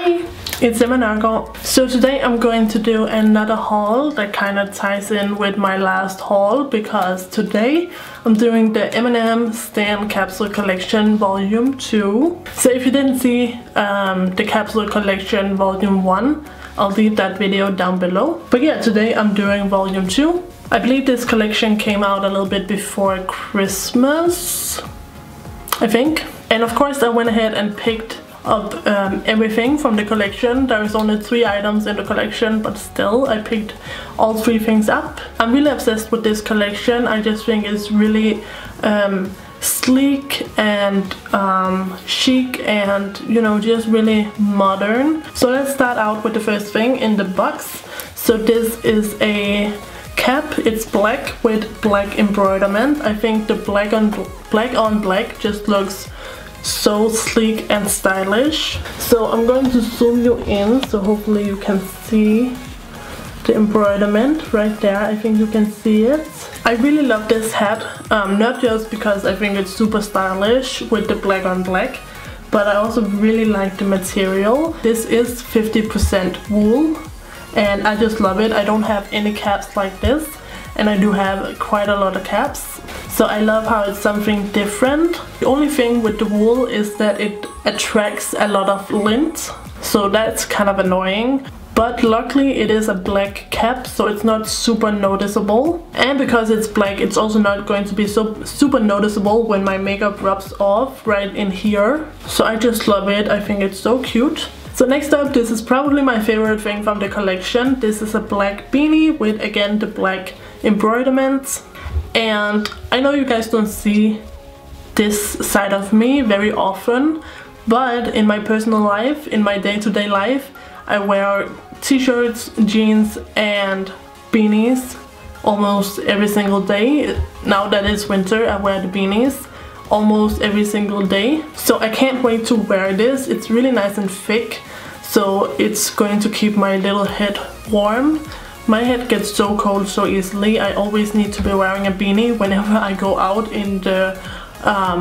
Hi, it's Nørgaard. So today I'm going to do another haul that kind of ties in with my last haul, because today I'm doing the Eminem Stan Capsule Collection Volume 2. So if you didn't see the Capsule Collection Volume 1, I'll leave that video down below. But yeah, today I'm doing Volume 2. I believe this collection came out a little bit before Christmas, I think. And of course I went ahead and picked up everything from the collection. There is only 3 items in the collection, but still I picked all 3 things up. I'm really obsessed with this collection. I just think it's really sleek and chic and, you know, just really modern. So let's start out with the first thing in the box. So this is a cap. It's black with black embroiderment. I think the black on black just looks so sleek and stylish. So I'm going to zoom you in so hopefully you can see the embroiderment right there. I think you can see it. I really love this hat, not just because I think it's super stylish with the black on black, but I also really like the material. This is 50% wool and I just love it. I don't have any caps like this, and I do have quite a lot of caps. So I love how it's something different. The only thing with the wool is that it attracts a lot of lint, so that's kind of annoying. But luckily it is a black cap, so it's not super noticeable. And because it's black, it's also not going to be so super noticeable when my makeup rubs off right in here. So I just love it. I think it's so cute. So next up, this is probably my favorite thing from the collection. This is a black beanie with, again, the black embroiderments. And I know you guys don't see this side of me very often, but in my personal life, in my day-to-day life, I wear t-shirts, jeans and beanies almost every single day. Now that it's winter, I wear the beanies almost every single day. So I can't wait to wear this. It's really nice and thick, so it's going to keep my little head warm. My head gets so cold so easily. I always need to be wearing a beanie whenever I go out in the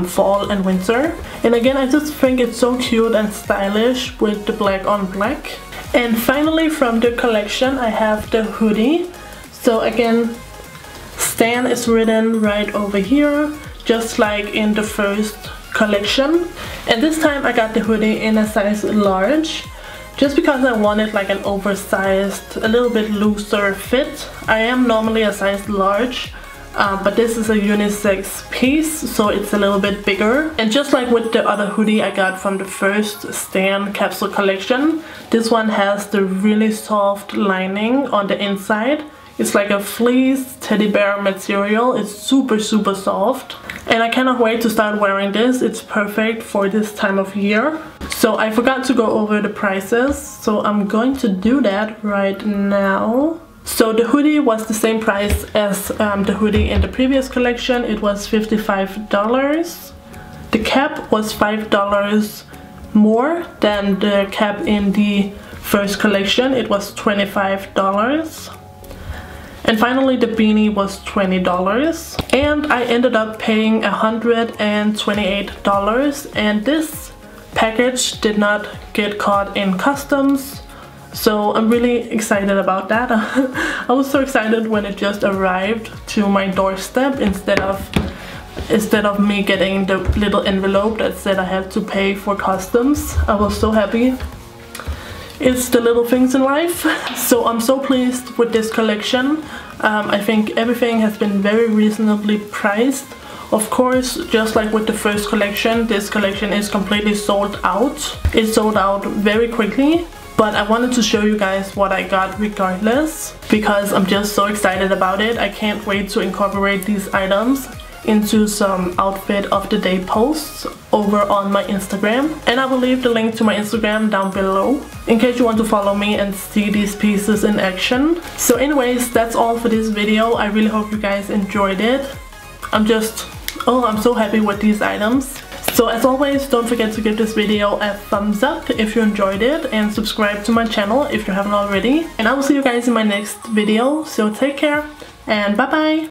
fall and winter. And again, I just think it's so cute and stylish with the black on black. And finally, from the collection, I have the hoodie. So again, Stan is written right over here, just like in the first collection. And this time I got the hoodie in a size large, just because I wanted like an oversized, a little bit looser fit. I am normally a size large, but this is a unisex piece, so it's a little bit bigger. And just like with the other hoodie I got from the first Stan Capsule collection, this one has the really soft lining on the inside. It's like a fleece teddy bear material. It's super soft. And I cannot wait to start wearing this. It's perfect for this time of year. So I forgot to go over the prices, so I'm going to do that right now. So the hoodie was the same price as the hoodie in the previous collection. It was $55. The cap was $5 more than the cap in the first collection. It was $25. And finally the beanie was $20. And I ended up paying $128, and this package did not get caught in customs. So I'm really excited about that. I was so excited when it just arrived to my doorstep instead of me getting the little envelope that said I had to pay for customs. I was so happy. It's the little things in life. So I'm so pleased with this collection. I think everything has been very reasonably priced. Of course, just like with the first collection, this collection is completely sold out. It sold out very quickly, but I wanted to show you guys what I got regardless, because I'm just so excited about it. I can't wait to incorporate these items into some outfit of the day posts over on my Instagram, and I will leave the link to my Instagram down below in case you want to follow me and see these pieces in action. So anyways, that's all for this video. I really hope you guys enjoyed it. I'm so happy with these items. So as always, don't forget to give this video a thumbs up if you enjoyed it, and subscribe to my channel if you haven't already. And I will see you guys in my next video, so take care and bye bye!